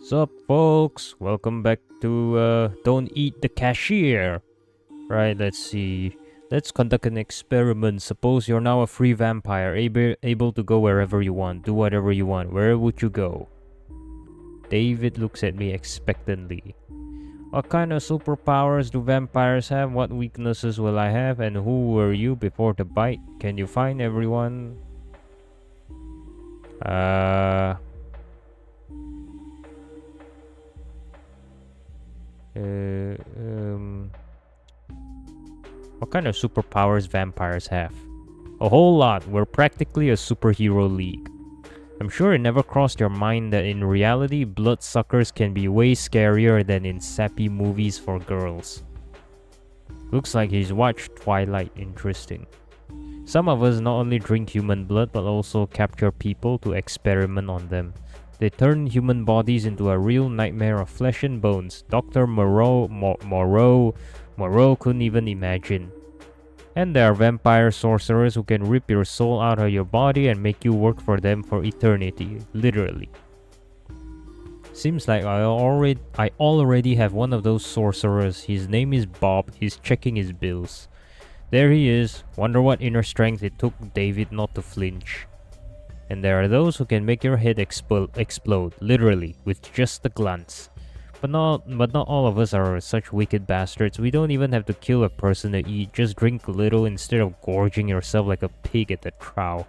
What's up, folks? Welcome back to Don't Eat the Cashier. Right, let's see. Let's conduct an experiment. Suppose you're now a free vampire, able to go wherever you want, do whatever you want. Where would you go? David looks at me expectantly. What kind of superpowers do vampires have? What weaknesses will I have? And who were you before the bite? Can you find everyone? What kind of superpowers vampires have? A whole lot. We're practically a superhero league. I'm sure it never crossed your mind that in reality, bloodsuckers can be way scarier than in sappy movies for girls. Looks like he's watched Twilight. Interesting. Some of us not only drink human blood but also capture people to experiment on them. They turn human bodies into a real nightmare of flesh and bones. Dr. Moreau couldn't even imagine. And there are vampire sorcerers who can rip your soul out of your body and make you work for them for eternity, literally. Seems like I already have one of those sorcerers. His name is Bob. He's checking his bills. There he is. Wonder what inner strength it took David not to flinch. And there are those who can make your head explode, literally, with just a glance. But not all of us are such wicked bastards. We don't even have to kill a person to eat. Just drink a little instead of gorging yourself like a pig at the trough.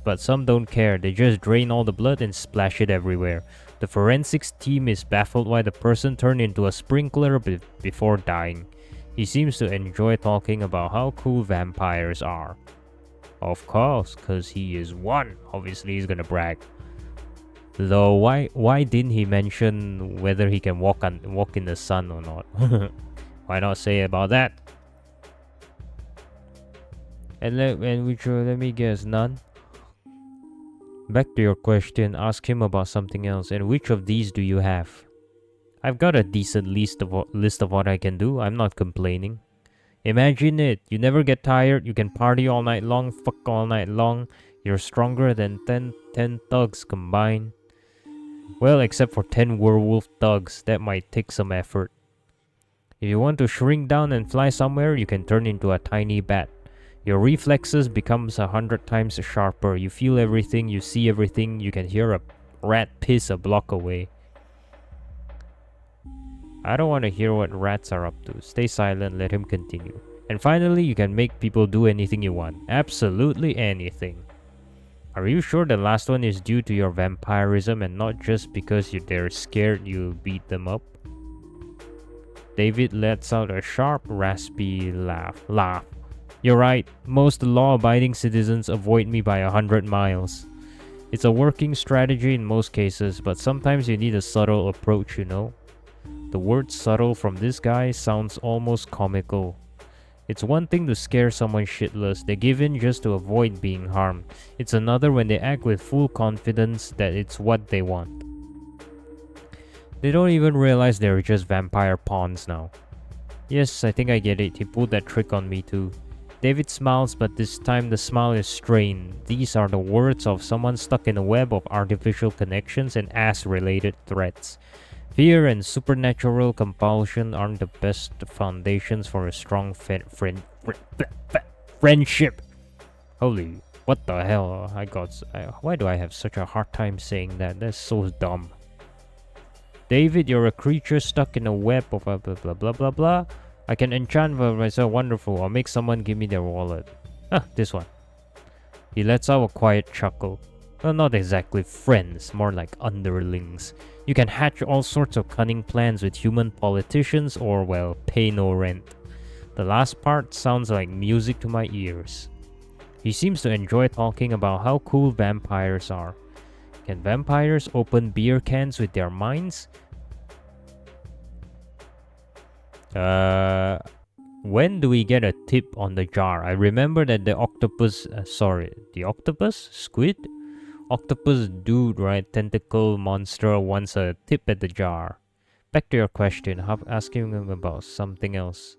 But some don't care. They just drain all the blood and splash it everywhere. The forensics team is baffled why the person turned into a sprinkler before dying. He seems to enjoy talking about how cool vampires are. Of course, cause he is one. Obviously, he's gonna brag. Though, why didn't he mention whether he can walk in the sun or not? Why not say about that? And let me guess, none. Back to your question. Ask him about something else. And which of these do you have? I've got a decent list of what I can do. I'm not complaining. Imagine it. You never get tired. You can party all night long, fuck all night long. You're stronger than 10 thugs combined. Well, except for 10 werewolf thugs. That might take some effort. If you want to shrink down and fly somewhere, you can turn into a tiny bat. Your reflexes becomes 100 times sharper. You feel everything, you see everything. You can hear a rat piss a block away. I don't want to hear what rats are up to. Stay silent, let him continue. And finally, you can make people do anything you want. Absolutely anything. Are you sure the last one is due to your vampirism and not just because they're scared you'll beat them up? David lets out a sharp, raspy laugh. You're right. Most law-abiding citizens avoid me by 100 miles. It's a working strategy in most cases, but sometimes you need a subtle approach, you know? The word subtle from this guy sounds almost comical. It's one thing to scare someone shitless, they give in just to avoid being harmed. It's another when they act with full confidence that it's what they want. They don't even realize they're just vampire pawns now. Yes, I think I get it. He pulled that trick on me too. David smiles, but this time the smile is strained. These are the words of someone stuck in a web of artificial connections and ass-related threats. Fear and supernatural compulsion aren't the best foundations for a strong friendship. Holy, what the hell? Why do I have such a hard time saying that? That's so dumb. David, you're a creature stuck in a web of blah blah blah blah blah. I can enchant myself. Wonderful. Or make someone give me their wallet. This one. He lets out a quiet chuckle. Well, not exactly friends, more like underlings. You can hatch all sorts of cunning plans with human politicians or, well, pay no rent. The last part sounds like music to my ears. He seems to enjoy talking about how cool vampires are. Can vampires open beer cans with their minds? When do we get a tip on the jar? I remember that the squid? Octopus dude, right? Tentacle monster wants a tip at the jar. Back to your question, asking him about something else.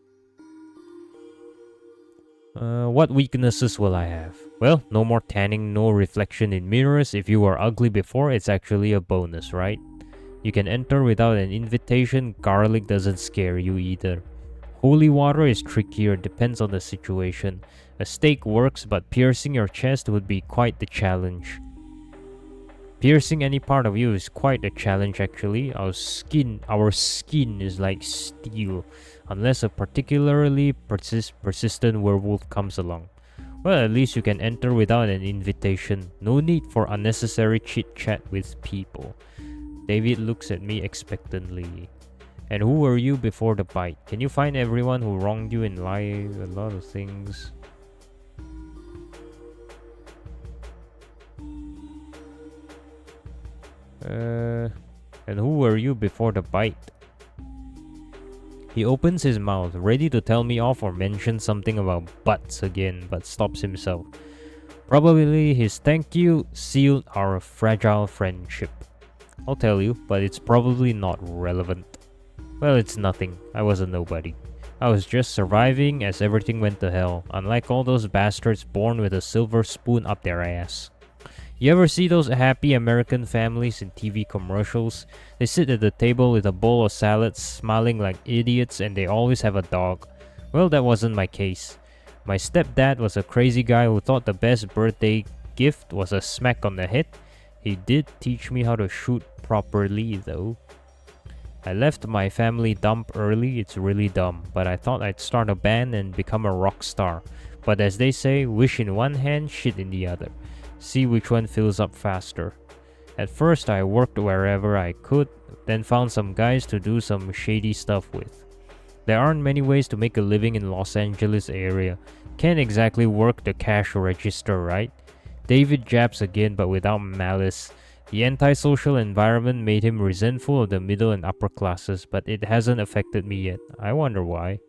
What weaknesses will I have? Well, no more tanning, no reflection in mirrors. If you were ugly before, it's actually a bonus, right? You can enter without an invitation. Garlic doesn't scare you either. Holy water is trickier, depends on the situation. A stake works, but piercing your chest would be quite the challenge. Piercing any part of you is quite a challenge actually. Our skin is like steel, unless a particularly persistent werewolf comes along. Well, at least you can enter without an invitation. No need for unnecessary chit-chat with people. David looks at me expectantly. And who were you before the bite? Can you find everyone who wronged you in life? A lot of things. And who were you before the bite? He opens his mouth, ready to tell me off or mention something about butts again, but stops himself. Probably his thank you sealed our fragile friendship. I'll tell you, but it's probably not relevant. Well, it's nothing. I was a nobody. I was just surviving as everything went to hell, unlike all those bastards born with a silver spoon up their ass. You ever see those happy American families in TV commercials? They sit at the table with a bowl of salads, smiling like idiots, and they always have a dog. Well, that wasn't my case. My stepdad was a crazy guy who thought the best birthday gift was a smack on the head. He did teach me how to shoot properly, though. I left my family dump early, it's really dumb, but I thought I'd start a band and become a rock star. But as they say, wish in one hand, shit in the other. See which one fills up faster. At first I worked wherever I could, then found some guys to do some shady stuff with. There aren't many ways to make a living in Los Angeles area. Can't exactly work the cash register, right? David jabs again, but without malice. The antisocial environment made him resentful of the middle and upper classes, but it hasn't affected me yet. I wonder why.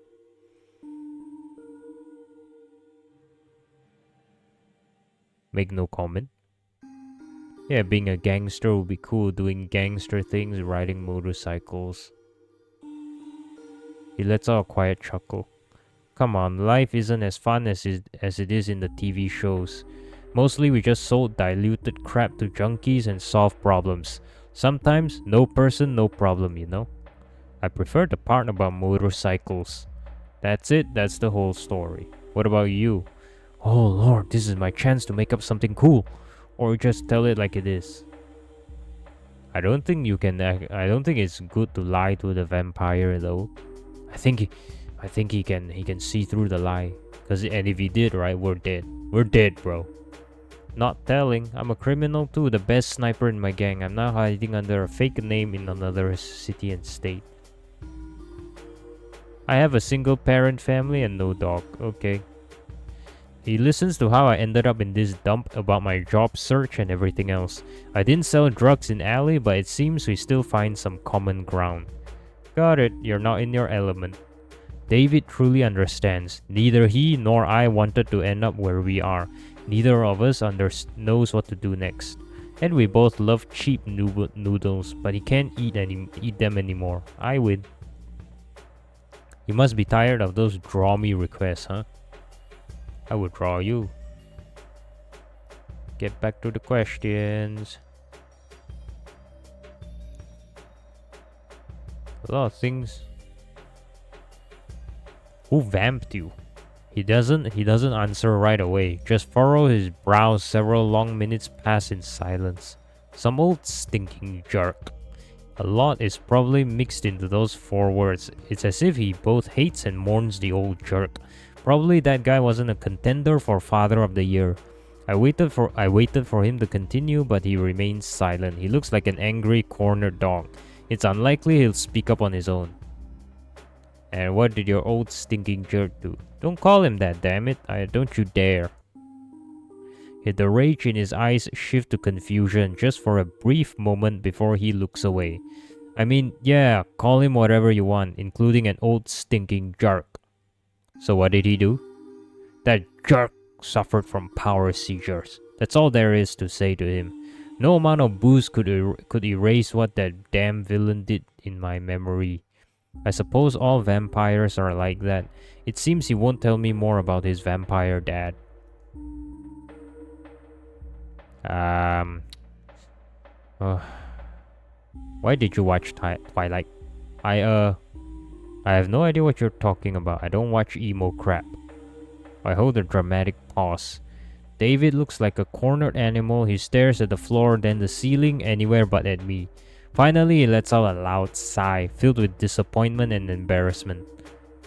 Make no comment. Yeah, being a gangster would be cool, doing gangster things, riding motorcycles. He lets out a quiet chuckle. Come on, life isn't as fun as it is in the TV shows. Mostly we just sold diluted crap to junkies and solved problems. Sometimes, no person, no problem, you know? I prefer the part about motorcycles. That's it, that's the whole story. What about you? Oh lord, this is my chance to make up something cool. Or just tell it like it is. I don't think it's good to lie to the vampire though. I think he can see through the lie. And if he did, right, we're dead. We're dead, bro. Not telling. I'm a criminal too, the best sniper in my gang. I'm now hiding under a fake name in another city and state. I have a single parent family and no dog. Okay. He listens to how I ended up in this dump, about my job search and everything else. I didn't sell drugs in alley, but it seems we still find some common ground. Got it, you're not in your element. David truly understands. Neither he nor I wanted to end up where we are. Neither of us knows what to do next. And we both love cheap noodles, but he can't eat them anymore. I win. You must be tired of those draw me requests, huh? I would draw you. Get back to the questions. A lot of things. Who vamped you? He doesn't answer right away. Just furrow his brows. Several long minutes pass in silence. Some old stinking jerk. A lot is probably mixed into those 4 words. It's as if he both hates and mourns the old jerk. Probably that guy wasn't a contender for Father of the Year. I waited for him to continue, but he remains silent. He looks like an angry cornered dog. It's unlikely he'll speak up on his own. And what did your old stinking jerk do? Don't call him that, damn it. Don't you dare. The rage in his eyes shift to confusion just for a brief moment before he looks away. I mean, yeah, call him whatever you want, including an old stinking jerk. So what did he do? That jerk suffered from power seizures. That's all there is to say to him. No amount of booze could erase what that damn villain did in my memory. I suppose all vampires are like that. It seems he won't tell me more about his vampire dad. Why did you watch Twilight? I have no idea what you're talking about. I don't watch emo crap. I hold a dramatic pause. David looks like a cornered animal. He stares at the floor, then the ceiling, anywhere but at me. Finally, he lets out a loud sigh, filled with disappointment and embarrassment.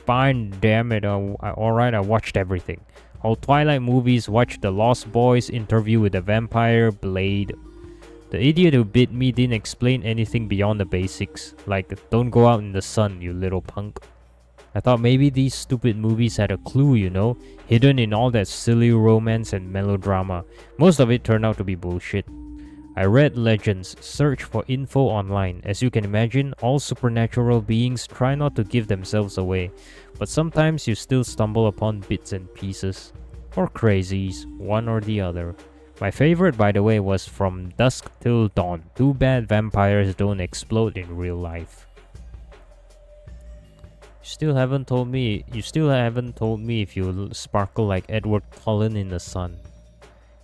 Fine, damn it. Alright, I watched everything. All Twilight movies, watched The Lost Boys, Interview with the Vampire, Blade. The idiot who bit me didn't explain anything beyond the basics, like don't go out in the sun, you little punk. I thought maybe these stupid movies had a clue, you know, hidden in all that silly romance and melodrama. Most of it turned out to be bullshit. I read legends, searched for info online. As you can imagine, all supernatural beings try not to give themselves away, but sometimes you still stumble upon bits and pieces. Or crazies, one or the other. My favorite, by the way, was From Dusk Till Dawn. Too bad vampires don't explode in real life. You still haven't told me if you sparkle like Edward Cullen in the sun.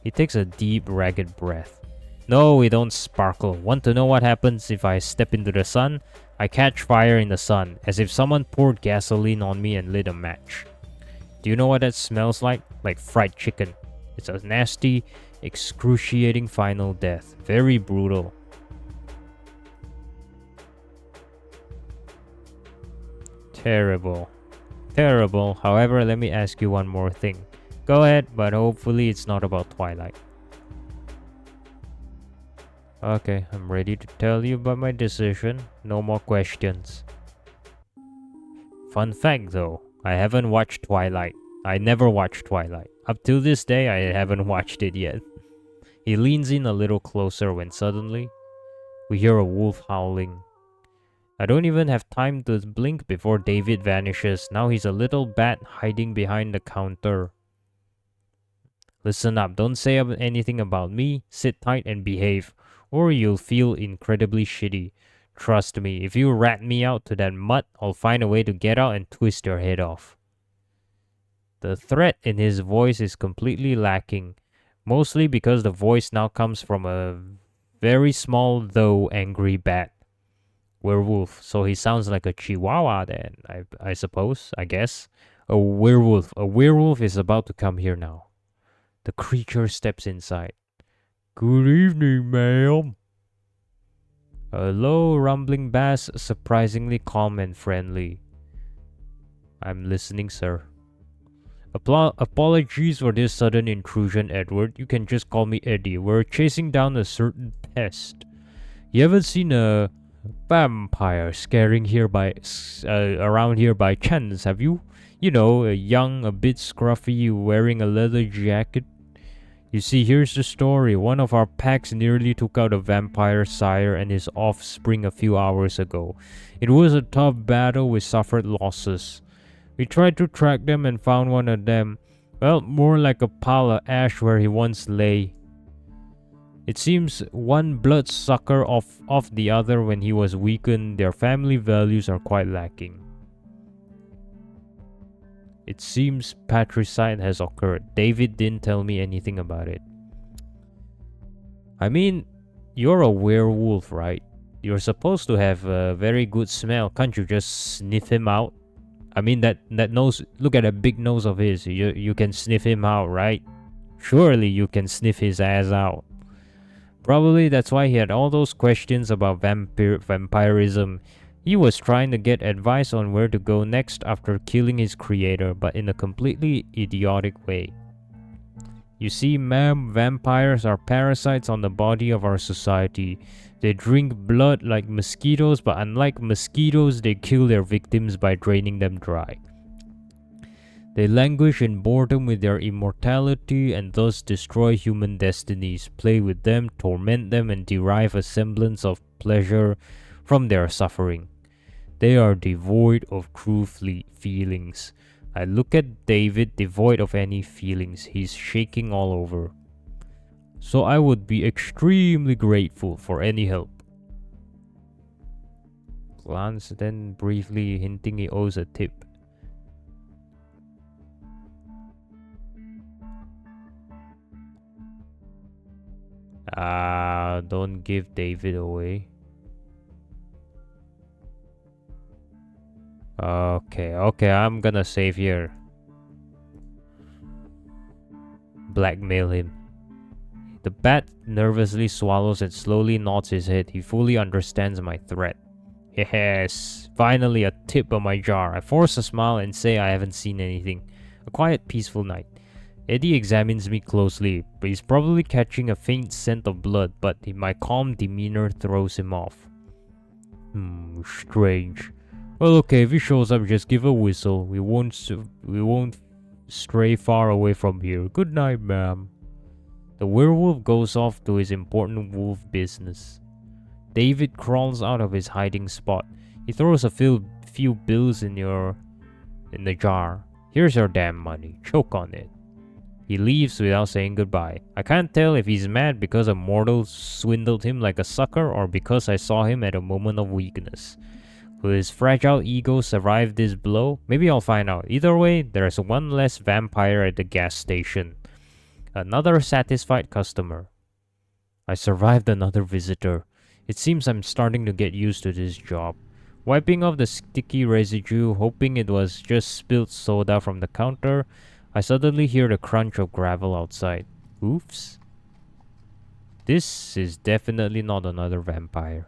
He takes a deep, ragged breath. No, we don't sparkle. Want to know what happens if I step into the sun? I catch fire in the sun, as if someone poured gasoline on me and lit a match. Do you know what that smells like? Like fried chicken. It's a nasty, excruciating final death. Very brutal. Terrible. Terrible. However, let me ask you one more thing. Go ahead, but hopefully it's not about Twilight. Okay, I'm ready to tell you about my decision. No more questions. Fun fact though, I haven't watched Twilight. I never watched Twilight. Up till this day, I haven't watched it yet. He leans in a little closer when suddenly, we hear a wolf howling. I don't even have time to blink before David vanishes. Now he's a little bat hiding behind the counter. Listen up, don't say anything about me. Sit tight and behave, or you'll feel incredibly shitty. Trust me, if you rat me out to that mutt, I'll find a way to get out and twist your head off. The threat in his voice is completely lacking, mostly because the voice now comes from a very small though angry bat. Werewolf, so he sounds like a chihuahua then, I suppose, I guess. A werewolf. A werewolf is about to come here now. The creature steps inside. Good evening, ma'am. A low, rumbling bass, surprisingly calm and friendly. I'm listening, sir. Apologies for this sudden intrusion, Edward. You can just call me Eddie. We're chasing down a certain pest. You haven't seen a vampire scaring here around here by chance, have you? You know, a young, a bit scruffy, wearing a leather jacket. You see, here's the story. One of our packs nearly took out a vampire sire and his offspring a few hours ago. It was a tough battle. We suffered losses. We tried to track them and found one of them. Well, more like a pile of ash where he once lay. It seems one bloodsucker off the other when he was weakened. Their family values are quite lacking. It seems patricide has occurred. David didn't tell me anything about it. I mean, you're a werewolf, right? You're supposed to have a very good smell. Can't you just sniff him out? I mean, that nose, look at that big nose of his. You can sniff him out, right? Surely you can sniff his ass out. Probably that's why he had all those questions about vampirism. He was trying to get advice on where to go next after killing his creator, but in a completely idiotic way. You see, ma'am, vampires are parasites on the body of our society. They drink blood like mosquitoes, but unlike mosquitoes, they kill their victims by draining them dry. They languish in boredom with their immortality and thus destroy human destinies, play with them, torment them, and derive a semblance of pleasure from their suffering. They are devoid of true feelings. I look at David, devoid of any feelings. He's shaking all over. So I would be extremely grateful for any help. Glance, then briefly hinting he owes a tip. Don't give David away. Okay, I'm gonna save here. Blackmail him. The bat nervously swallows and slowly nods his head. He fully understands my threat. Yes, finally a tip on my jar. I force a smile and say I haven't seen anything. A quiet, peaceful night. Eddie examines me closely, but he's probably catching a faint scent of blood, but my calm demeanor throws him off. Strange. Well, okay, if he shows up, just give a whistle. We won't stray far away from here. Good night, ma'am. The werewolf goes off to his important wolf business. David crawls out of his hiding spot. He throws a few bills in the jar. Here's your damn money. Choke on it. He leaves without saying goodbye. I can't tell if he's mad because a mortal swindled him like a sucker or because I saw him at a moment of weakness. Will his fragile ego survive this blow? Maybe I'll find out. Either way, there's one less vampire at the gas station. Another satisfied customer. I survived another visitor. It seems I'm starting to get used to this job. Wiping off the sticky residue, hoping it was just spilled soda from the counter, I suddenly hear the crunch of gravel outside. Oops. This is definitely not another vampire.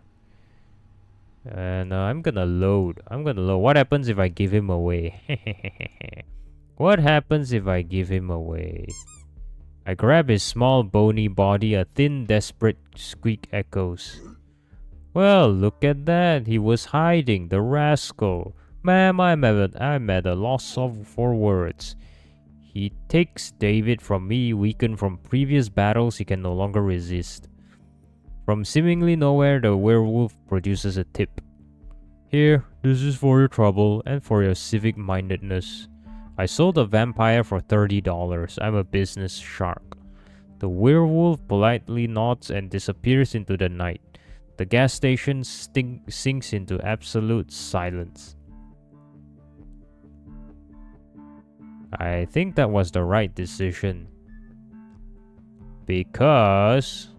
And I'm gonna load. What happens if I give him away? What happens if I give him away? I grab his small bony body. A thin desperate squeak echoes. Well, look at that. He was hiding, the rascal. Ma'am, I'm at a loss for words. He takes David from me, weakened from previous battles he can no longer resist. From seemingly nowhere, the werewolf produces a tip. Here, this is for your trouble and for your civic-mindedness. I sold a vampire for $30. I'm a business shark. The werewolf politely nods and disappears into the night. The gas station sinks into absolute silence. I think that was the right decision. Because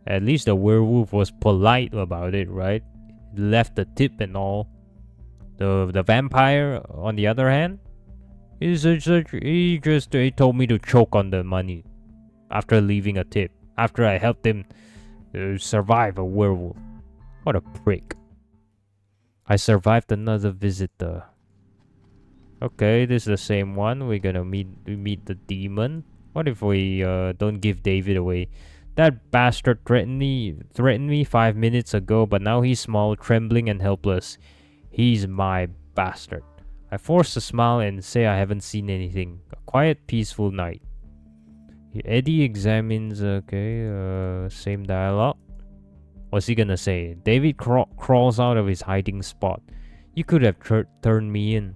at least the werewolf was polite about it, right? Left a tip and all. The vampire, on the other hand, he told me to choke on the money after leaving a tip. After I helped him survive a werewolf. What a prick. I survived another visitor. Okay, this is the same one. We meet the demon. What if we don't give David away? That bastard threatened me 5 minutes ago, but now he's small, trembling, and helpless. He's my bastard. I force a smile and say I haven't seen anything. A quiet, peaceful night. Eddie examines. Okay, same dialogue. What's he gonna say? David crawls out of his hiding spot. You could have turned me in.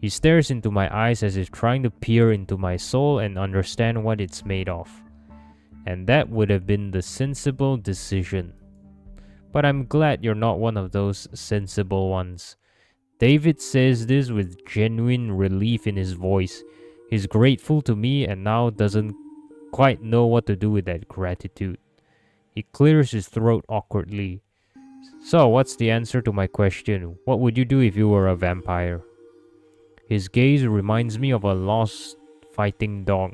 He stares into my eyes as if trying to peer into my soul and understand what it's made of. And that would have been the sensible decision. But I'm glad you're not one of those sensible ones. David says this with genuine relief in his voice. He's grateful to me and now doesn't quite know what to do with that gratitude. He clears his throat awkwardly. So, what's the answer to my question? What would you do if you were a vampire? His gaze reminds me of a lost fighting dog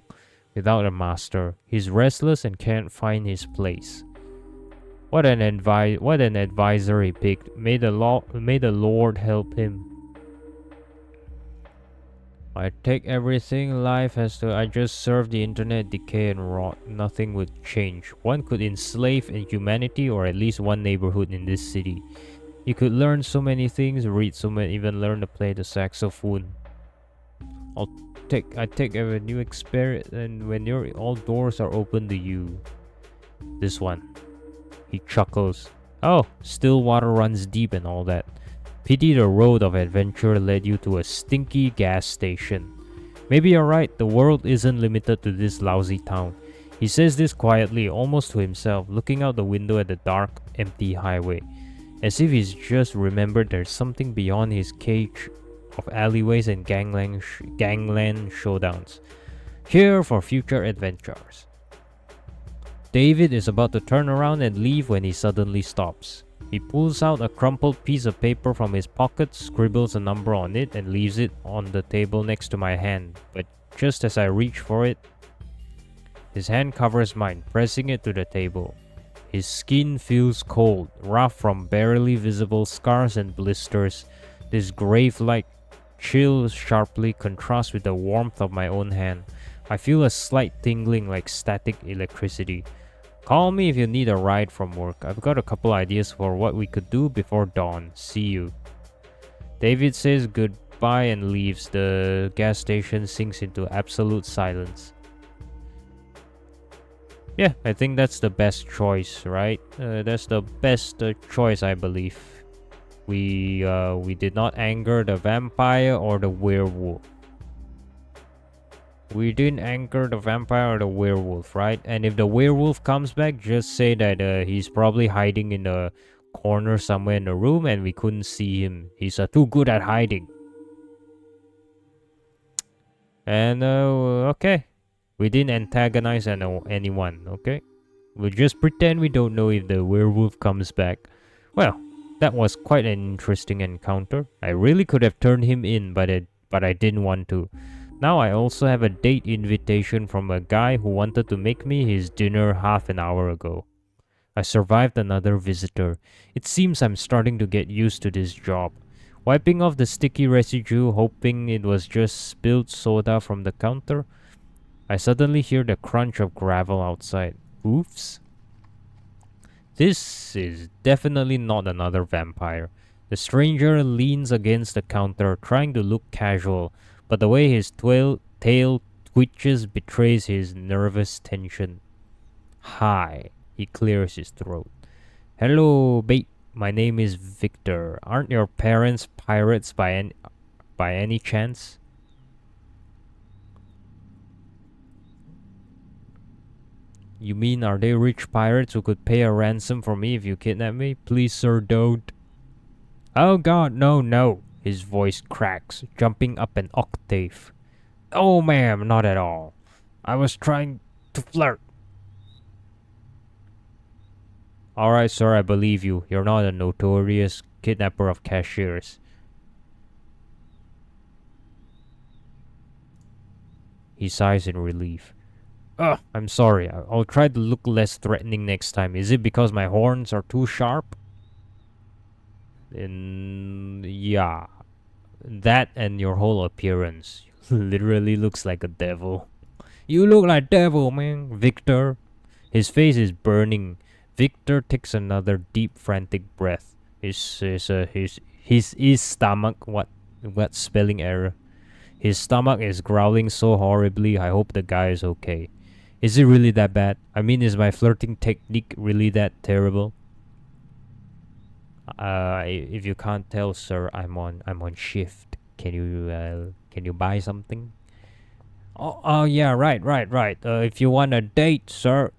without a master. He's restless and can't find his place. What an advisor he picked. May the Lord help him. I take everything life has to. I just serve the internet, decay and rot. Nothing would change. One could enslave humanity, or at least one neighborhood in this city. You could learn so many things, read so many, even learn to play the saxophone. I take every new experience, and when all doors are open to you. This one. He chuckles. Oh, still water runs deep and all that. Pity the road of adventure led you to a stinky gas station. Maybe you're right, the world isn't limited to this lousy town. He says this quietly, almost to himself, looking out the window at the dark, empty highway. As if he's just remembered there's something beyond his cage of alleyways and gangland showdowns. Here for future adventures. David is about to turn around and leave when he suddenly stops. He pulls out a crumpled piece of paper from his pocket, scribbles a number on it, and leaves it on the table next to my hand. But just as I reach for it, his hand covers mine, pressing it to the table. His skin feels cold, rough from barely visible scars and blisters. This grave-like chill sharply contrasts with the warmth of my own hand. I feel a slight tingling like static electricity. Call me if you need a ride from work. I've got a couple ideas for what we could do before dawn. See you. David says goodbye and leaves. The gas station sinks into absolute silence. Yeah, I think that's the best choice, right? That's the best choice, I believe. We did not anger the vampire or the werewolf. We didn't anger the vampire or the werewolf, right? And if the werewolf comes back, just say that he's probably hiding in a corner somewhere in the room and we couldn't see him. He's too good at hiding. And okay. We didn't antagonize anyone, okay? We'll just pretend we don't know if the werewolf comes back. Well, that was quite an interesting encounter. I really could have turned him in, but I didn't want to. Now I also have a date invitation from a guy who wanted to make me his dinner half an hour ago. I survived another visitor. It seems I'm starting to get used to this job. Wiping off the sticky residue, hoping it was just spilled soda from the counter, I suddenly hear the crunch of gravel outside. Oops. This is definitely not another vampire. The stranger leans against the counter, trying to look casual, but the way his tail twitches betrays his nervous tension. Hi, he clears his throat. Hello, mate. My name is Victor. Aren't your parents pirates by any chance? You mean, are they rich pirates who could pay a ransom for me if you kidnap me? Please, sir, don't. Oh god, no. His voice cracks, jumping up an octave. Oh, ma'am, not at all. I was trying to flirt. Alright, sir, I believe you. You're not a notorious kidnapper of cashiers. He sighs in relief. Ugh, I'm sorry. I'll try to look less threatening next time. Is it because my horns are too sharp? Yeah. That and your whole appearance. Literally looks like a devil. You look like devil, man. Victor. His face is burning. Victor takes another deep, frantic breath. His stomach. What spelling error? His stomach is growling so horribly. I hope the guy is okay. Is it really that bad? I mean, is my flirting technique really that terrible? If you can't tell, sir, I'm on shift. Can you buy something? Oh yeah, right. If you want a date, sir,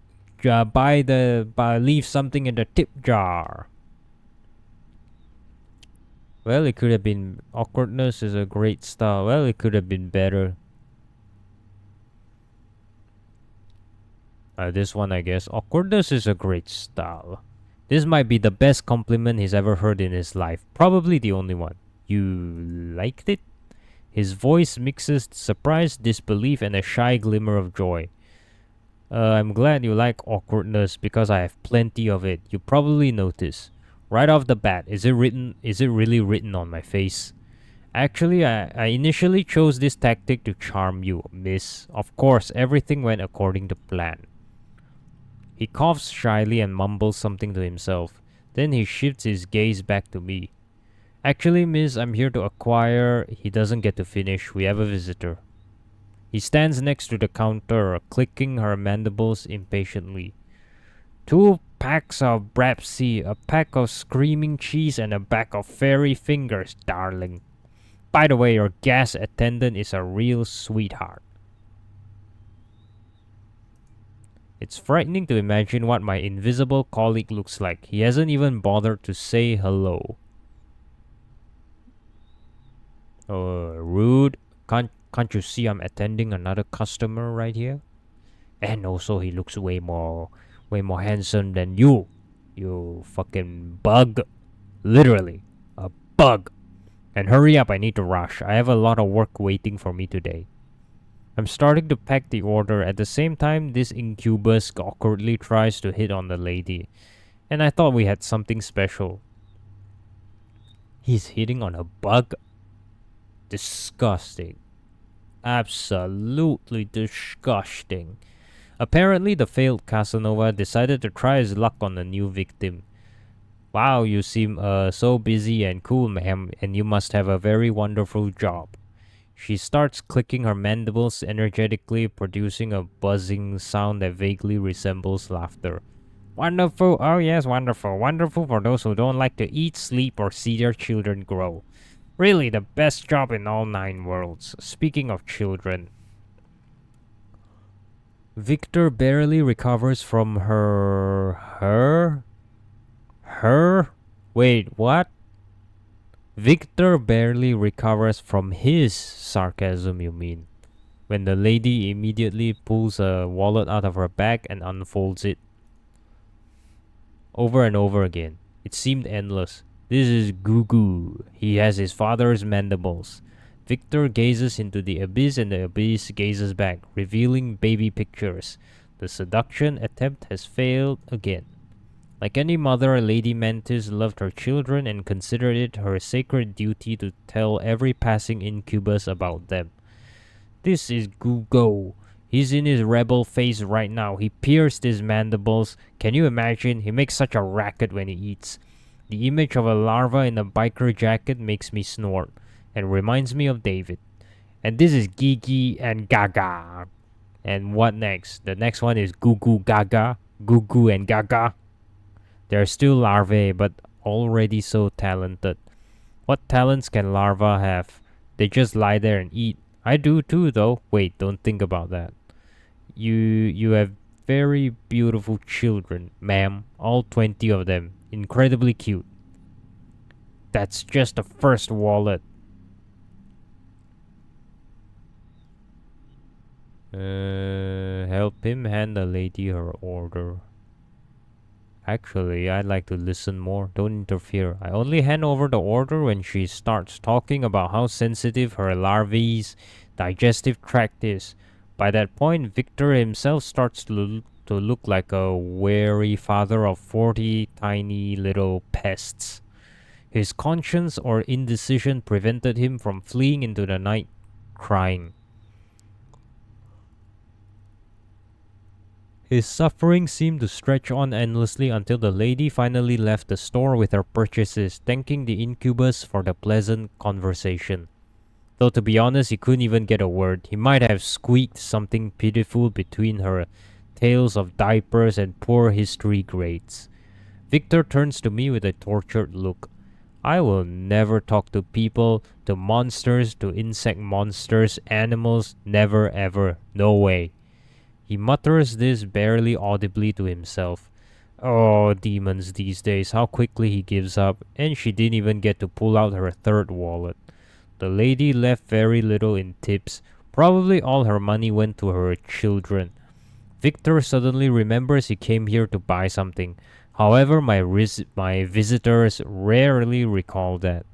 leave something in the tip jar. Well, it could have been awkwardness is a great style. Well, it could have been better. This one, I guess. Awkwardness is a great style. This might be the best compliment he's ever heard in his life. Probably the only one. You liked it? His voice mixes surprise, disbelief, and a shy glimmer of joy. I'm glad you like awkwardness because I have plenty of it. You probably noticed. Right off the bat, is it really written on my face? Actually, I initially chose this tactic to charm you, miss. Of course, everything went according to plan. He coughs shyly and mumbles something to himself. Then he shifts his gaze back to me. Actually, miss, I'm here to acquire... He doesn't get to finish. We have a visitor. He stands next to the counter, clicking her mandibles impatiently. 2 packs of Brapsy, a pack of screaming cheese, and a bag of fairy fingers, darling. By the way, your gas attendant is a real sweetheart. It's frightening to imagine what my invisible colleague looks like. He hasn't even bothered to say hello. Rude. Can't you see I'm attending another customer right here? And also he looks way more handsome than you. You fucking bug. Literally. A bug. And hurry up, I need to rush. I have a lot of work waiting for me today. I'm starting to pack the order. At the same time, this incubus awkwardly tries to hit on the lady. And I thought we had something special. He's hitting on a bug? Disgusting. Absolutely disgusting. Apparently, the failed Casanova decided to try his luck on the new victim. Wow, you seem so busy and cool, ma'am, and you must have a very wonderful job. She starts clicking her mandibles energetically, producing a buzzing sound that vaguely resembles laughter. Wonderful, oh yes, wonderful. Wonderful for those who don't like to eat, sleep, or see their children grow. Really the best job in all 9 worlds. Speaking of children, Victor barely recovers from her? Wait, what? Victor barely recovers from his sarcasm, you mean? When the lady immediately pulls a wallet out of her bag and unfolds it. Over and over again. It seemed endless. This is Gugu. He has his father's mandibles. Victor gazes into the abyss and the abyss gazes back, revealing baby pictures. The seduction attempt has failed again. Like any mother, Lady Mantis loved her children and considered it her sacred duty to tell every passing incubus about them. This is Gugo. He's in his rebel phase right now. He pierced his mandibles. Can you imagine? He makes such a racket when he eats. The image of a larva in a biker jacket makes me snort and reminds me of David. And this is Gigi and Gaga. And what next? The next one is Gugu Gaga. Gugu and Gaga. They're still larvae, but already so talented. What talents can larvae have? They just lie there and eat. I do too, though. Wait, don't think about that. You have very beautiful children, ma'am. All 20 of them. Incredibly cute. That's just the first wallet. Help him hand the lady her order. Actually, I'd like to listen more. Don't interfere. I only hand over the order when she starts talking about how sensitive her larvae's digestive tract is. By that point, Victor himself starts to look like a wary father of 40 tiny little pests. His conscience or indecision prevented him from fleeing into the night, crying. His suffering seemed to stretch on endlessly until the lady finally left the store with her purchases, thanking the incubus for the pleasant conversation. Though to be honest, he couldn't even get a word. He might have squeaked something pitiful between her tales of diapers and poor history grades. Victor turns to me with a tortured look. I will never talk to people, to monsters, to insect monsters, animals, never ever, no way. He mutters this barely audibly to himself. Oh, demons these days, how quickly he gives up, and she didn't even get to pull out her third wallet. The lady left very little in tips. Probably all her money went to her children. Victor suddenly remembers he came here to buy something. However, my visitors rarely recall that.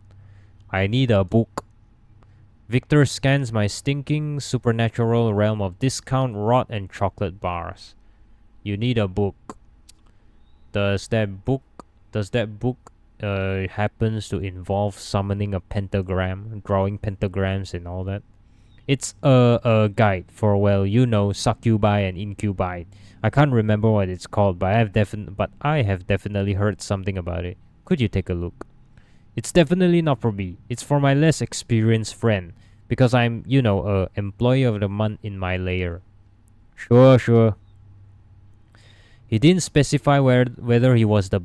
I need a book. Victor scans my stinking supernatural realm of discount rot and chocolate bars. You need a book. Does that book happens to involve summoning a pentagram, drawing pentagrams and all that? It's a guide for, well, you know, succubi and incubi. I can't remember what it's called, but I have definitely heard something about it. Could you take a look? It's definitely not for me. It's for my less experienced friend, because I'm, you know, a employee of the month in my layer. Sure. He didn't specify whether he was the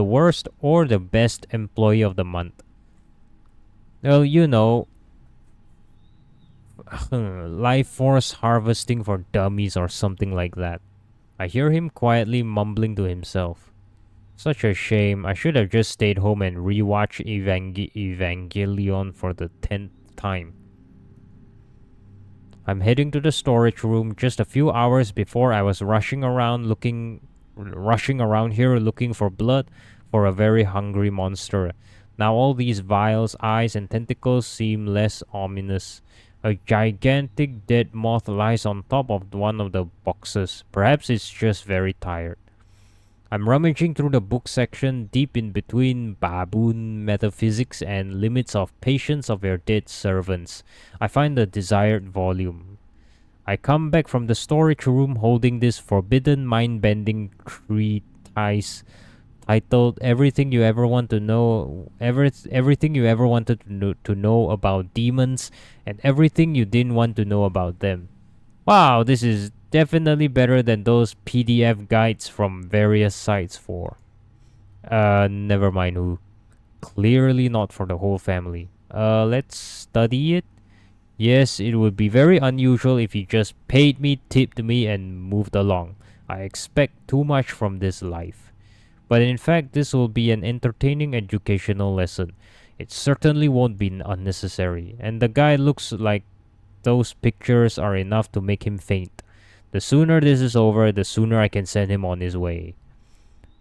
worst or the best employee of the month. Well, you know, life force harvesting for dummies or something like that. I hear him quietly mumbling to himself. Such a shame. I should have just stayed home and rewatched Evangelion for the 10th time. I'm heading to the storage room just a few hours before I was rushing around looking rushing around here looking for blood for a very hungry monster. Now all these vials, eyes, and tentacles seem less ominous. A gigantic dead moth lies on top of one of the boxes. Perhaps it's just very tired. I'm rummaging through the book section deep in between baboon metaphysics and limits of patience of your dead servants. I find the desired volume. I come back from the storage room holding this forbidden mind-bending treatise titled "Everything You Ever Want to Know," everything you ever wanted to know about demons, and everything you didn't want to know about them. Wow, this is definitely better than those PDF guides from various sites for. Never mind who. Clearly not for the whole family. Let's study it. Yes, it would be very unusual if you just paid me, tipped me, and moved along. I expect too much from this life. But in fact, this will be an entertaining educational lesson. It certainly won't be unnecessary, and the guy looks like those pictures are enough to make him faint. The sooner this is over, the sooner I can send him on his way.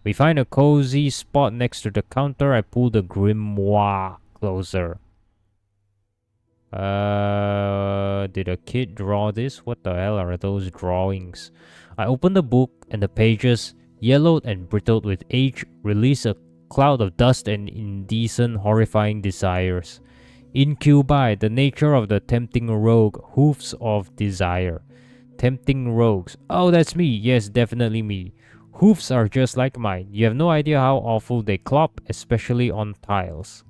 We find a cozy spot next to the counter. I pull the grimoire closer. Did a kid draw this? What the hell are those drawings? I open the book and the pages, yellowed and brittled with age, release a cloud of dust and indecent, horrifying desires. Incubi, the nature of the tempting rogue, hoofs of desire. Tempting rogues. Oh, that's me. Yes, definitely me. Hoofs are just like mine. You have no idea how awful they clop, especially on tiles.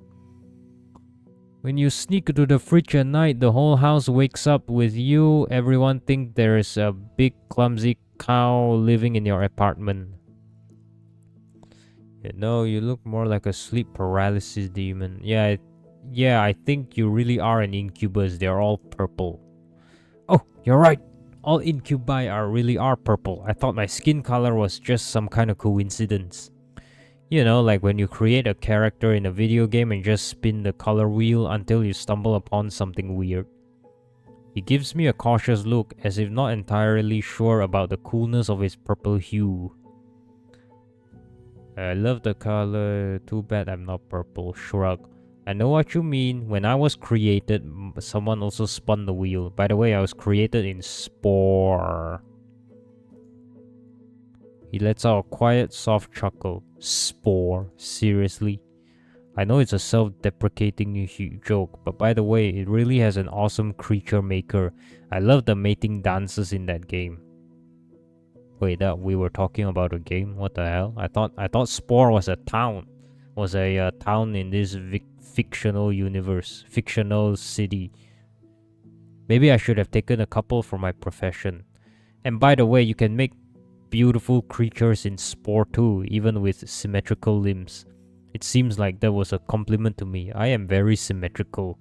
When you sneak to the fridge at night, the whole house wakes up with you. Everyone thinks there is a big clumsy cow living in your apartment. No, you look more like a sleep paralysis demon. Yeah, I think you really are an incubus. They're all purple. Oh, you're right. All incubi really are purple. I thought my skin color was just some kind of coincidence. You know, like when you create a character in a video game and just spin the color wheel until you stumble upon something weird. He gives me a cautious look, as if not entirely sure about the coolness of his purple hue. I love the color, too bad I'm not purple. Shrug. I know what you mean. When I was created, someone also spun the wheel. By the way, I was created in Spore. He lets out a quiet, soft chuckle. Spore? Seriously? I know it's a self-deprecating joke, but by the way, it really has an awesome creature maker. I love the mating dances in that game. Wait, that we were talking about a game? What the hell? I thought Spore was a town. Was a town in this fictional universe, fictional city. Maybe I should have taken a couple for my profession. And by the way, you can make beautiful creatures in Spore too, even with symmetrical limbs. It seems like that was a compliment to me. I am very symmetrical.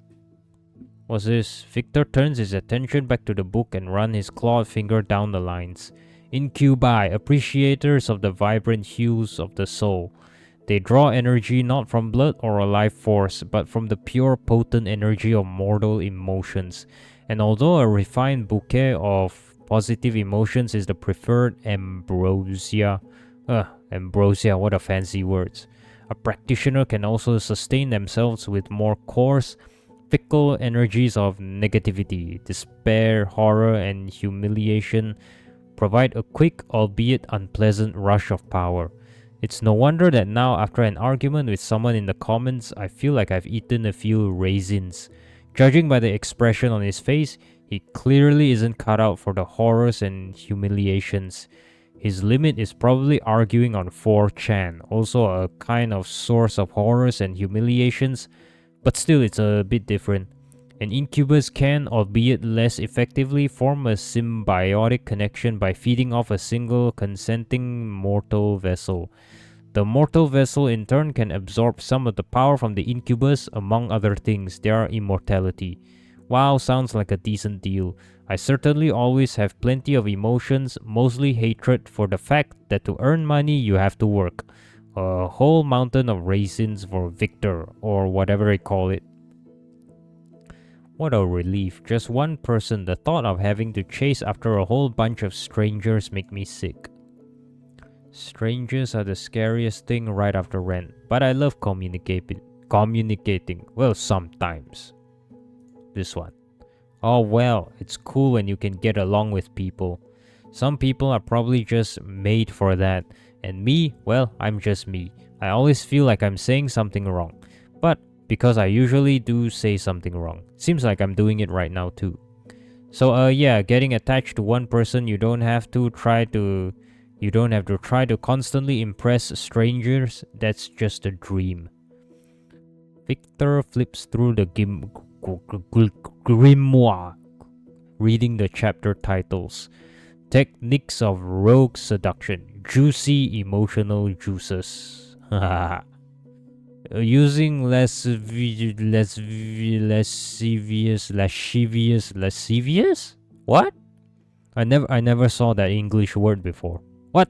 What's this? Victor turns his attention back to the book and runs his clawed finger down the lines. Incubi, appreciators of the vibrant hues of the soul. They draw energy not from blood or a life force, but from the pure, potent energy of mortal emotions. And although a refined bouquet of positive emotions is the preferred ambrosia, what a fancy words. A practitioner can also sustain themselves with more coarse, fickle energies of negativity, despair, horror, and humiliation. Provide a quick, albeit unpleasant rush of power. It's no wonder that now, after an argument with someone in the comments, I feel like I've eaten a few raisins. Judging by the expression on his face, he clearly isn't cut out for the horrors and humiliations. His limit is probably arguing on 4chan, also a kind of source of horrors and humiliations, but still it's a bit different. An incubus can, albeit less effectively, form a symbiotic connection by feeding off a single consenting mortal vessel. The mortal vessel in turn can absorb some of the power from the incubus, among other things, their immortality. Wow, sounds like a decent deal. I certainly always have plenty of emotions, mostly hatred for the fact that to earn money you have to work. A whole mountain of raisins for Victor, or whatever they call it. What a relief. Just one person. The thought of having to chase after a whole bunch of strangers make me sick. Strangers are the scariest thing right after rent, but I love communicating. Well, sometimes. This one. Oh well, it's cool when you can get along with people. Some people are probably just made for that. And me, well, I'm just me. I always feel like I'm saying something wrong. But because I usually do say something wrong. Seems like I'm doing it right now too. So yeah, getting attached to one person, you don't have to try to constantly impress strangers. That's just a dream. Victor flips through the grimoire, reading the chapter titles. Techniques of Rogue Seduction. Juicy Emotional Juices. Using lascivious? What? I never saw that English word before. What?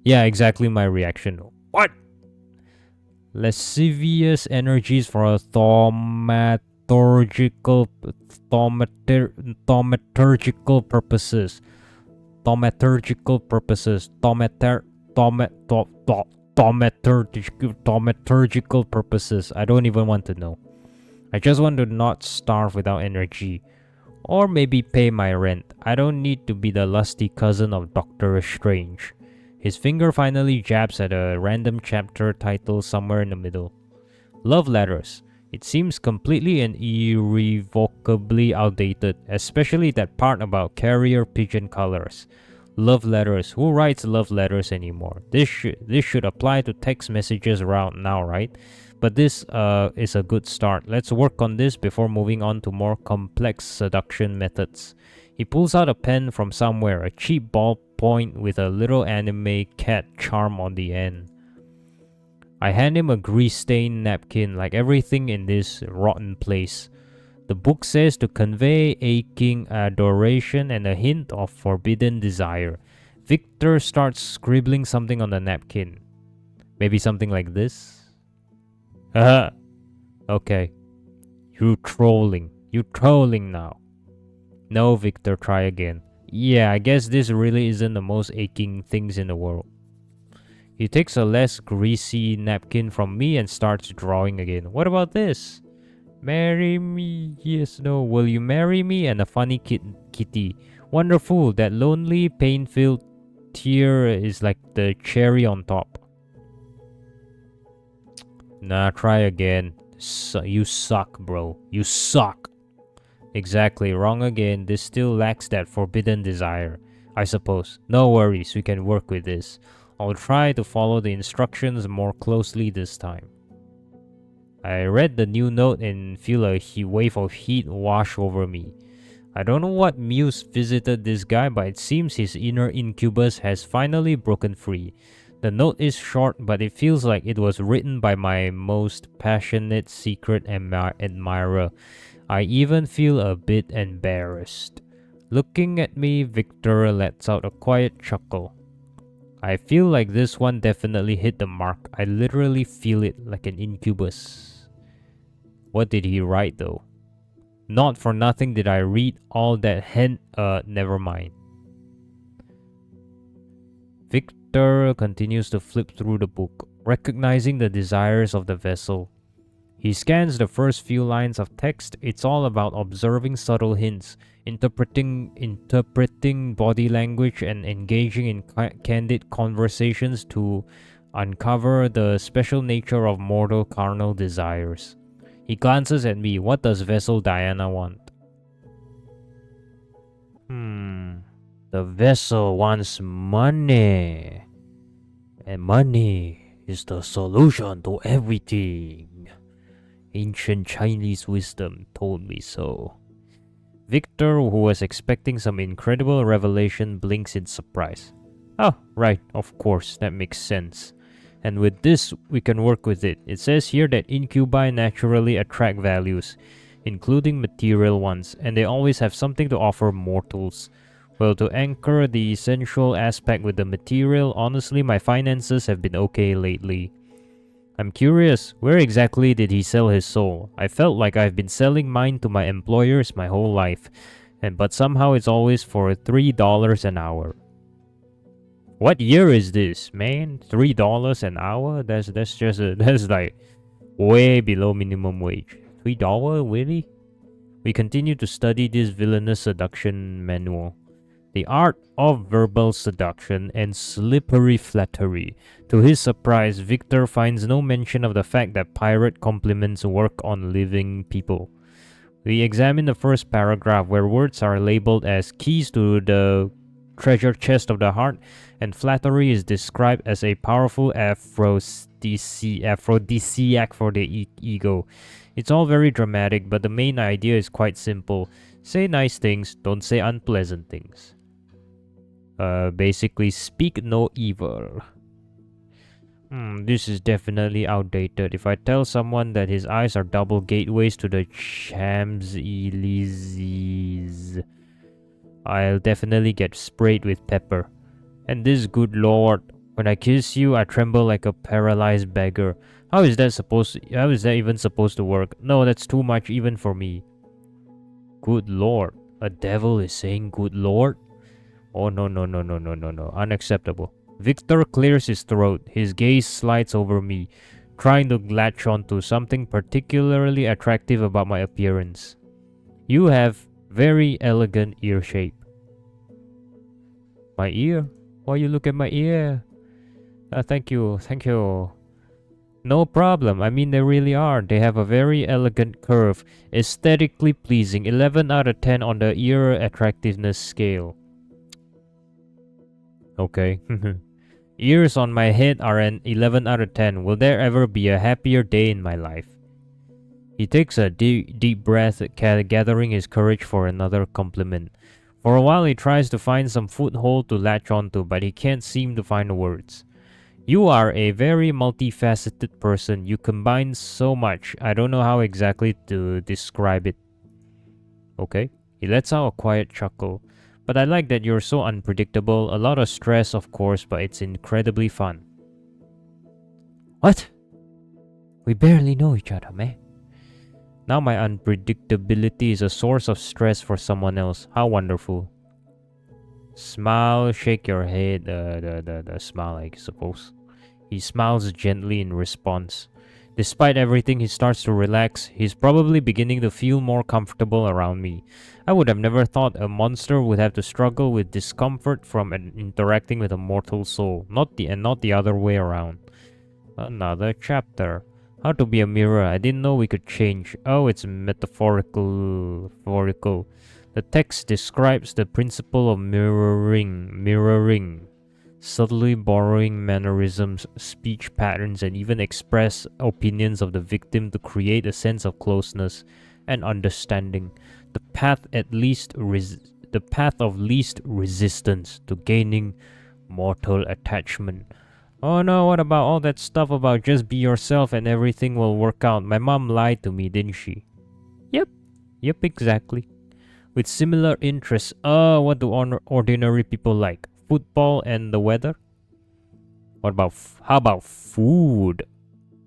Yeah, exactly my reaction. What? Lascivious energies for a thaumaturgical purposes. Thaumaturgical purposes. I don't even want to know. I just want to not starve without energy. Or maybe pay my rent. I don't need to be the lusty cousin of Doctor Strange. His finger finally jabs at a random chapter title somewhere in the middle. Love letters. It seems completely and irrevocably outdated, especially that part about carrier pigeon colors. Love letters. Who writes love letters anymore? This should apply to text messages around now, right? But this is a good start. Let's work on this before moving on to more complex seduction methods. He pulls out a pen from somewhere, a cheap ballpoint with a little anime cat charm on the end. I hand him a grease-stained napkin like everything in this rotten place. The book says to convey aching adoration and a hint of forbidden desire. Victor starts scribbling something on the napkin. Maybe something like this? Haha. Okay. You're trolling now. No, Victor, try again. Yeah, I guess this really isn't the most aching things in the world. He takes a less greasy napkin from me and starts drawing again. What about this? Marry me, yes, no. Will you marry me? And a funny kitty. Wonderful. That lonely, pain-filled tear is like the cherry on top. Nah, try again. You suck, bro. You suck. Exactly, wrong again. This still lacks that forbidden desire, I suppose. No worries, we can work with this. I'll try to follow the instructions more closely this time. I read the new note and feel a wave of heat wash over me. I don't know what muse visited this guy, but it seems his inner incubus has finally broken free. The note is short, but it feels like it was written by my most passionate secret admirer. I even feel a bit embarrassed. Looking at me, Victor lets out a quiet chuckle. I feel like this one definitely hit the mark. I literally feel it like an incubus. What did he write though? Not for nothing did I read all that never mind. Victor continues to flip through the book, recognizing the desires of the vessel. He scans the first few lines of text. It's all about observing subtle hints, interpreting body language, and engaging in candid conversations to uncover the special nature of mortal carnal desires. He glances at me. What does Vessel Diana want? The vessel wants money. And money is the solution to everything. Ancient Chinese wisdom told me so. Victor, who was expecting some incredible revelation, blinks in surprise. Oh, right, of course, that makes sense. And with this, we can work with it. It says here that incubi naturally attract values, including material ones, and they always have something to offer mortals. Well, to anchor the sensual aspect with the material, honestly, my finances have been okay lately. I'm curious, where exactly did he sell his soul? I felt like I've been selling mine to my employers my whole life, but somehow it's always for $3 an hour. What year is this, man? $3 an hour? That's like way below minimum wage. $3, really? We continue to study this villainous seduction manual. The art of verbal seduction and slippery flattery. To his surprise, Victor finds no mention of the fact that pirate compliments work on living people. We examine the first paragraph where words are labeled as keys to the treasure chest of the heart, and flattery is described as a powerful aphrodisiac for the ego. It's all very dramatic, but the main idea is quite simple. Say nice things, don't say unpleasant things. Basically, speak no evil. This is definitely outdated. If I tell someone that his eyes are double gateways to the Champs-Elysees, I'll definitely get sprayed with pepper. And this good lord, when I kiss you, I tremble like a paralyzed beggar. How is that even supposed to work? No, that's too much even for me. Good lord. A devil is saying good lord? Oh, no. Unacceptable. Victor clears his throat. His gaze slides over me, trying to latch onto something particularly attractive about my appearance. You have very elegant ear shape. My ear? Why you look at my ear? Thank you. No problem. I mean, they really are. They have a very elegant curve, aesthetically pleasing. 11 out of 10 on the ear attractiveness scale. Okay. Ears on my head are an 11 out of 10. Will there ever be a happier day in my life? He takes a deep breath, gathering his courage for another compliment. For a while he tries to find some foothold to latch onto, but he can't seem to find the words. You are a very multifaceted person. You combine so much. I don't know how exactly to describe it. Okay. He lets out a quiet chuckle. But I like that you're so unpredictable. A lot of stress, of course, but it's incredibly fun. What? We barely know each other, man. Now my unpredictability is a source of stress for someone else. How wonderful. Smile, shake your head. The smile, I suppose. He smiles gently in response. Despite everything, he starts to relax. He's probably beginning to feel more comfortable around me. I would have never thought a monster would have to struggle with discomfort from interacting with a mortal soul. Not the other way around. Another chapter. How to be a mirror. I didn't know we could change. Oh, it's metaphorical. The text describes the principle of mirroring. Subtly borrowing mannerisms, speech patterns, and even express opinions of the victim to create a sense of closeness and understanding. The path of least resistance to gaining mortal attachment. Oh no, what about all that stuff about just be yourself and everything will work out? My mom lied to me, didn't she? Yep, exactly. With similar interests, what do ordinary people like? Football and the weather? How about food?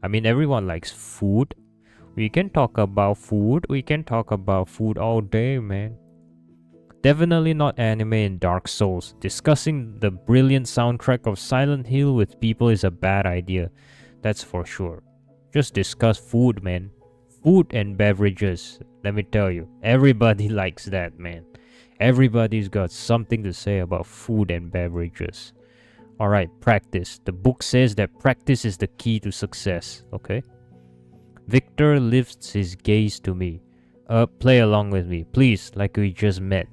I mean, everyone likes food. We can talk about food. We can talk about food all day, man. Definitely not anime and Dark Souls. Discussing the brilliant soundtrack of Silent Hill with people is a bad idea. That's for sure. Just discuss food, man. Food and beverages. Let me tell you, everybody likes that, man. Everybody's got something to say about food and beverages. Alright, practice. The book says that practice is the key to success, okay? Victor lifts his gaze to me. Play along with me, please, like we just met.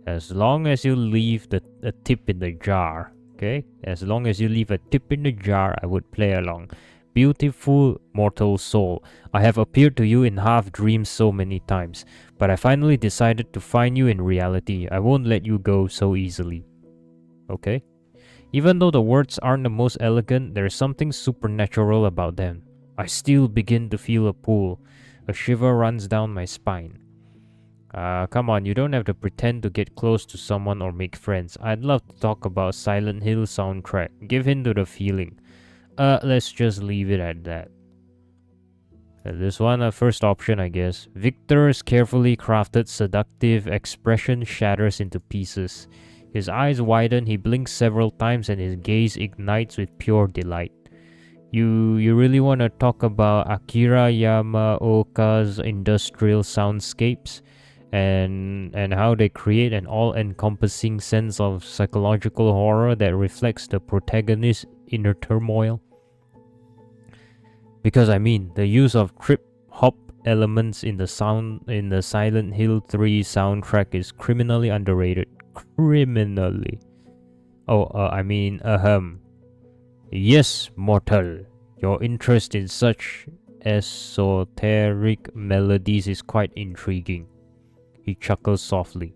As long as you leave a tip in the jar, okay? As long as you leave a tip in the jar, I would play along. Beautiful mortal soul, I have appeared to you in half dreams so many times, but I finally decided to find you in reality. I won't let you go so easily. Okay? Even though the words aren't the most elegant, there's something supernatural about them. I still begin to feel a pull. A shiver runs down my spine. Come on, you don't have to pretend to get close to someone or make friends. I'd love to talk about Silent Hill soundtrack. Give in to the feeling. Let's just leave it at that. This one, first option, I guess. Victor's carefully crafted seductive expression shatters into pieces. His eyes widen, he blinks several times, and his gaze ignites with pure delight. You really want to talk about Akira Yamaoka's industrial soundscapes and how they create an all-encompassing sense of psychological horror that reflects the protagonist's inner turmoil? Because I mean, the use of trip-hop elements in the Silent Hill 3 soundtrack is criminally underrated. Criminally. Yes, mortal. Your interest in such esoteric melodies is quite intriguing. He chuckles softly.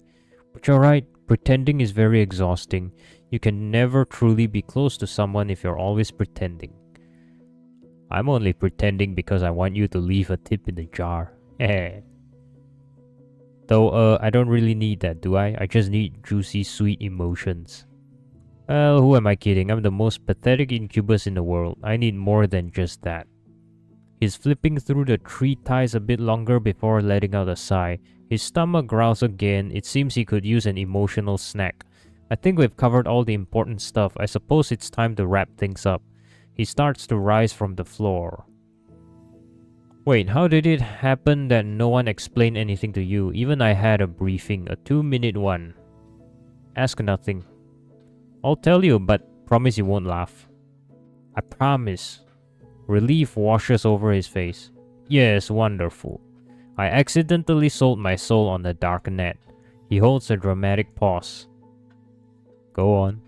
But you're right, pretending is very exhausting. You can never truly be close to someone if you're always pretending. I'm only pretending because I want you to leave a tip in the jar. Though, I don't really need that, do I? I just need juicy, sweet emotions. Well, who am I kidding? I'm the most pathetic incubus in the world. I need more than just that. He's flipping through the tree ties a bit longer before letting out a sigh. His stomach growls again. It seems he could use an emotional snack. I think we've covered all the important stuff. I suppose it's time to wrap things up. He starts to rise from the floor. Wait, how did it happen that no one explained anything to you? Even I had a briefing, a 2-minute one. Ask nothing. I'll tell you, but promise you won't laugh. I promise. Relief washes over his face. Yes, wonderful. I accidentally sold my soul on the dark net. He holds a dramatic pause. Go on.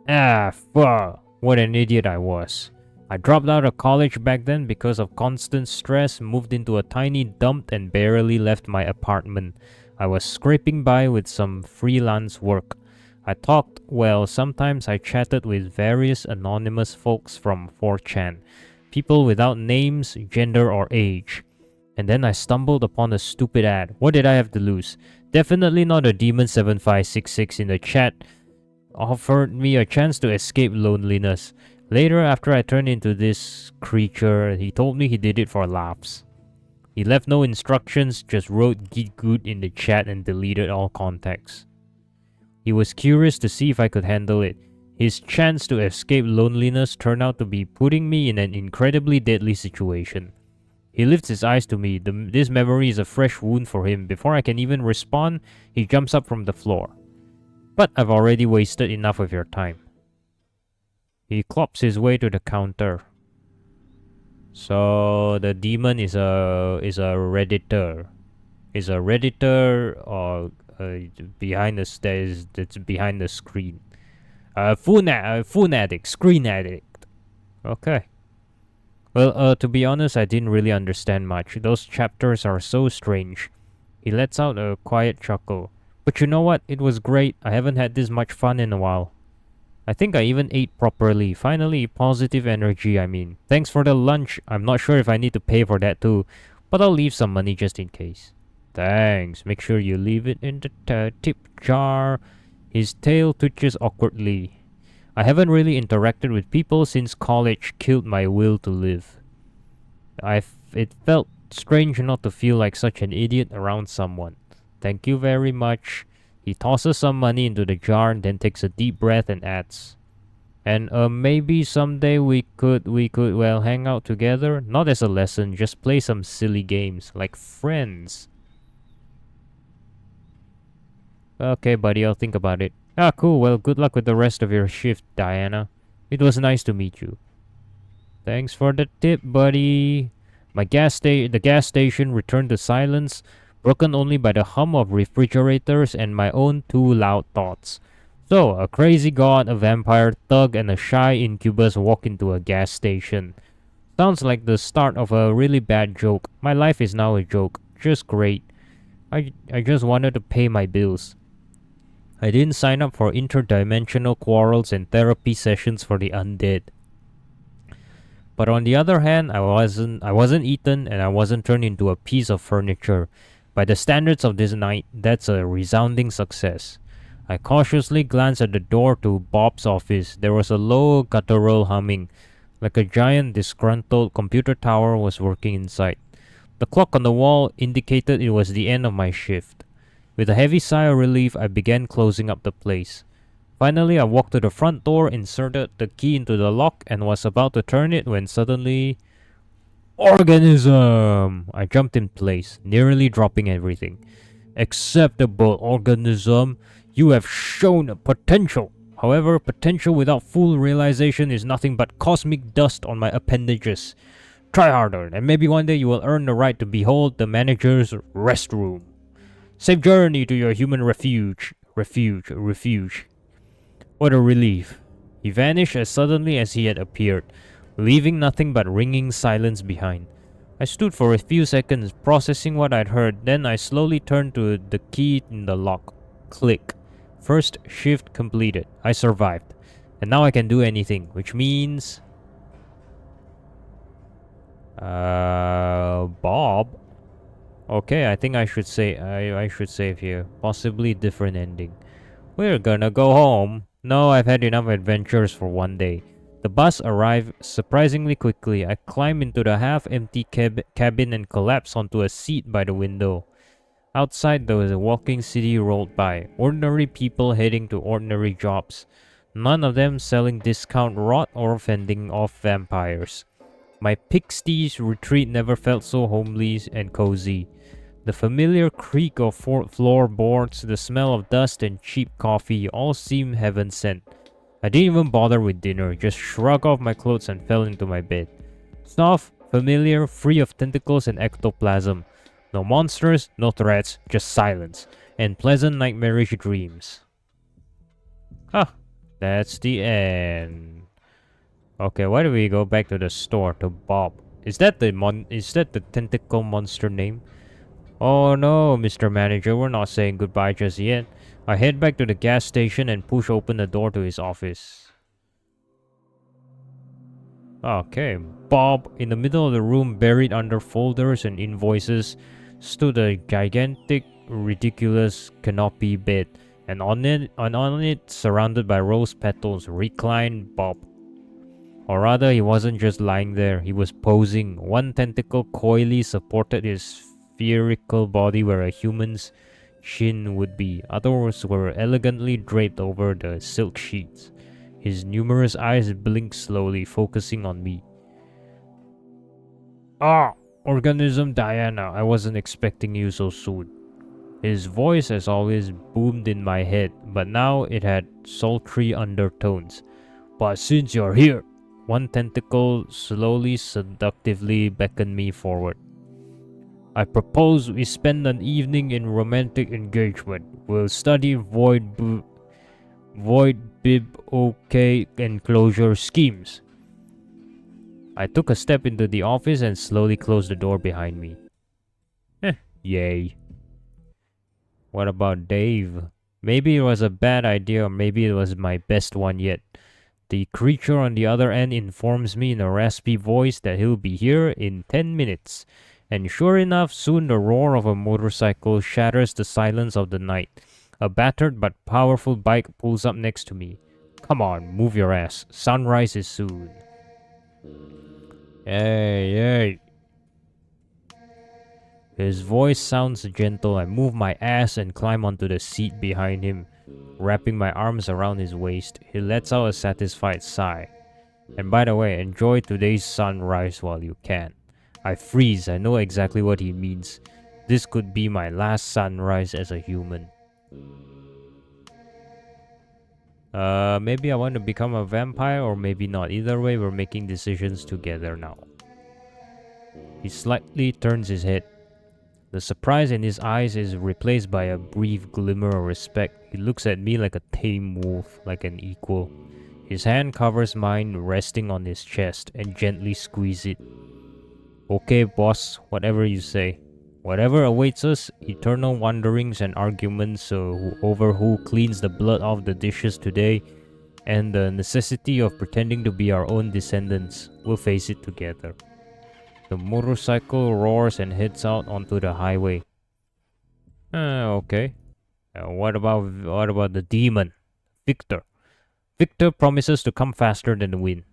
Fuck. What an idiot I was. I dropped out of college back then because of constant stress, moved into a tiny dump and barely left my apartment. I was scraping by with some freelance work. I talked, sometimes I chatted with various anonymous folks from 4chan, people without names, gender, or age. And then I stumbled upon a stupid ad. What did I have to lose? Definitely not a Demon7566 in the chat offered me a chance to escape loneliness. Later, after I turned into this creature, he told me he did it for laughs. He left no instructions, just wrote "Git good" in the chat and deleted all contacts. He was curious to see if I could handle it. His chance to escape loneliness turned out to be putting me in an incredibly deadly situation. He lifts his eyes to me. This memory is a fresh wound for him. Before I can even respond, he jumps up from the floor. But I've already wasted enough of your time. He clops his way to the counter. So the demon is a redditor. Is a redditor or behind the stairs that's behind the screen. Phone addict, screen addict. Okay. Well, to be honest, I didn't really understand much. Those chapters are so strange. He lets out a quiet chuckle. But you know what? It was great. I haven't had this much fun in a while. I think I even ate properly. Finally, positive energy, I mean. Thanks for the lunch. I'm not sure if I need to pay for that too, but I'll leave some money just in case. Thanks. Make sure you leave it in the tip jar. His tail twitches awkwardly. I haven't really interacted with people since college killed my will to live. It felt strange not to feel like such an idiot around someone. Thank you very much. He tosses some money into the jar and then takes a deep breath and adds, and maybe someday we could hang out together. Not as a lesson, just play some silly games like friends. Okay, buddy, I'll think about it. Cool. Well, good luck with the rest of your shift, Diana. It was nice to meet you. Thanks for the tip, buddy. The gas station returned to silence, broken only by the hum of refrigerators and my own two loud thoughts. So, a crazy god, a vampire thug, and a shy incubus walk into a gas station. Sounds like the start of a really bad joke. My life is now a joke. Just great. I just wanted to pay my bills. I didn't sign up for interdimensional quarrels and therapy sessions for the undead. But on the other hand, I wasn't eaten and I wasn't turned into a piece of furniture. By the standards of this night, that's a resounding success. I cautiously glanced at the door to Bob's office. There was a low guttural humming, like a giant disgruntled computer tower was working inside. The clock on the wall indicated it was the end of my shift. With a heavy sigh of relief, I began closing up the place. Finally, I walked to the front door, inserted the key into the lock, and was about to turn it when suddenly... Organism! I jumped in place, nearly dropping everything. Acceptable, organism. You have shown a potential. However, potential without full realization is nothing but cosmic dust on my appendages. Try harder, and maybe one day you will earn the right to behold the manager's restroom. Safe journey to your human refuge. Refuge. What a relief. He vanished as suddenly as he had appeared, leaving nothing but ringing silence behind. I stood for a few seconds, processing what I'd heard, then I slowly turned to the key in the lock. Click. First shift completed. I survived. And now I can do anything, which means... Bob? Okay, I think I should say... I should save here. Possibly different ending. We're gonna go home. No, I've had enough adventures for one day. The bus arrived surprisingly quickly. I climbed into the half-empty cabin and collapsed onto a seat by the window. Outside, there was a walking city rolled by. Ordinary people heading to ordinary jobs. None of them selling discount rot or fending off vampires. My pigsties retreat never felt so homely and cozy. The familiar creak of floorboards, the smell of dust and cheap coffee all seemed heaven-sent. I didn't even bother with dinner, just shrugged off my clothes and fell into my bed. Soft, familiar, free of tentacles and ectoplasm. No monsters, no threats, just silence, and pleasant nightmarish dreams. That's the end. Okay, why do we go back to the store, to Bob? Is that the tentacle monster name? Oh no, Mr. Manager, we're not saying goodbye just yet. I head back to the gas station and push open the door to his office. Okay, Bob, in the middle of the room, buried under folders and invoices, stood a gigantic, ridiculous canopy bed, and on it, surrounded by rose petals, reclined Bob. Or rather, he wasn't just lying there, he was posing. One tentacle coyly supported his spherical body where a human's chin would be. Others were elegantly draped over the silk sheets. His numerous eyes blinked slowly, focusing on me. Organism Diana, I wasn't expecting you so soon. His voice, as always, boomed in my head, but now it had sultry undertones. But since you're here, one tentacle slowly, seductively beckoned me forward. I propose we spend an evening in romantic engagement. We'll study void bib OK enclosure schemes. I took a step into the office and slowly closed the door behind me. Yay. What about Dave? Maybe it was a bad idea, or maybe it was my best one yet. The creature on the other end informs me in a raspy voice that he'll be here in 10 minutes. And sure enough, soon the roar of a motorcycle shatters the silence of the night. A battered but powerful bike pulls up next to me. Come on, move your ass. Sunrise is soon. Hey. His voice sounds gentle. I move my ass and climb onto the seat behind him, wrapping my arms around his waist. He lets out a satisfied sigh. And by the way, enjoy today's sunrise while you can. I freeze. I know exactly what he means. This could be my last sunrise as a human. Maybe I want to become a vampire or maybe not. Either way, we're making decisions together now. He slightly turns his head. The surprise in his eyes is replaced by a brief glimmer of respect. He looks at me like a tame wolf, like an equal. His hand covers mine, resting on his chest, and gently squeeze it. Okay, boss, whatever you say. Whatever awaits us, eternal wanderings and arguments over who cleans the blood off the dishes today, and the necessity of pretending to be our own descendants, we'll face it together. The motorcycle roars and heads out onto the highway. Okay. What about the demon? Victor. Victor promises to come faster than the wind.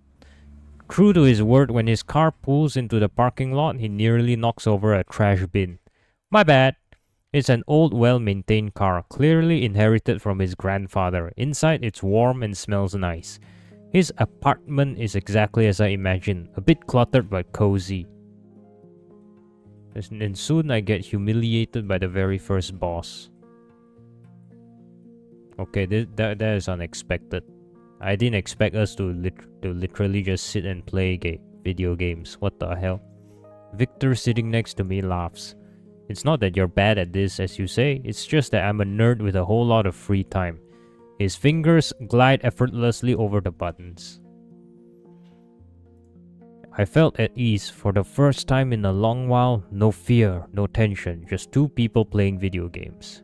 True to his word, when his car pulls into the parking lot, he nearly knocks over a trash bin. My bad. It's an old, well-maintained car, clearly inherited from his grandfather. Inside, it's warm and smells nice. His apartment is exactly as I imagined, a bit cluttered but cozy. And soon I get humiliated by the very first boss. Okay, that is unexpected. I didn't expect us to literally just sit and play video games. What the hell? Victor sitting next to me laughs. It's not that you're bad at this, as you say, it's just that I'm a nerd with a whole lot of free time. His fingers glide effortlessly over the buttons. I felt at ease for the first time in a long while. No fear, no tension, just two people playing video games.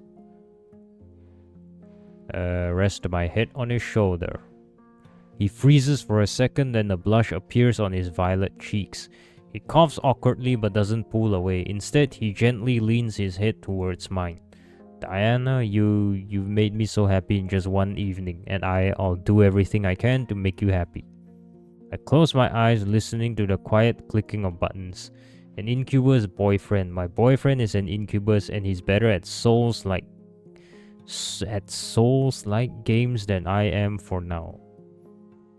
Rest my head on his shoulder. He freezes for a second, then a blush appears on his violet cheeks. He coughs awkwardly but doesn't pull away. Instead, he gently leans his head towards mine. Diana, you've made me so happy in just one evening, and I'll do everything I can to make you happy. I close my eyes, listening to the quiet clicking of buttons. An incubus boyfriend. My boyfriend is an incubus, and he's better at Souls-like games than I am for now.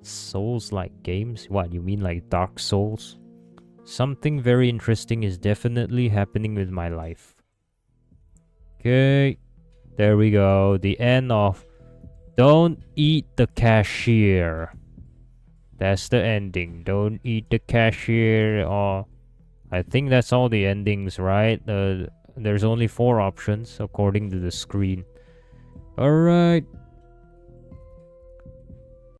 Souls-like games? What, you mean like Dark Souls? Something very interesting is definitely happening with my life. Okay, there we go. The end of Don't Eat the Cashier. That's the ending. Don't Eat the Cashier. I think that's all the endings, right? There's only 4 options according to the screen. Alright,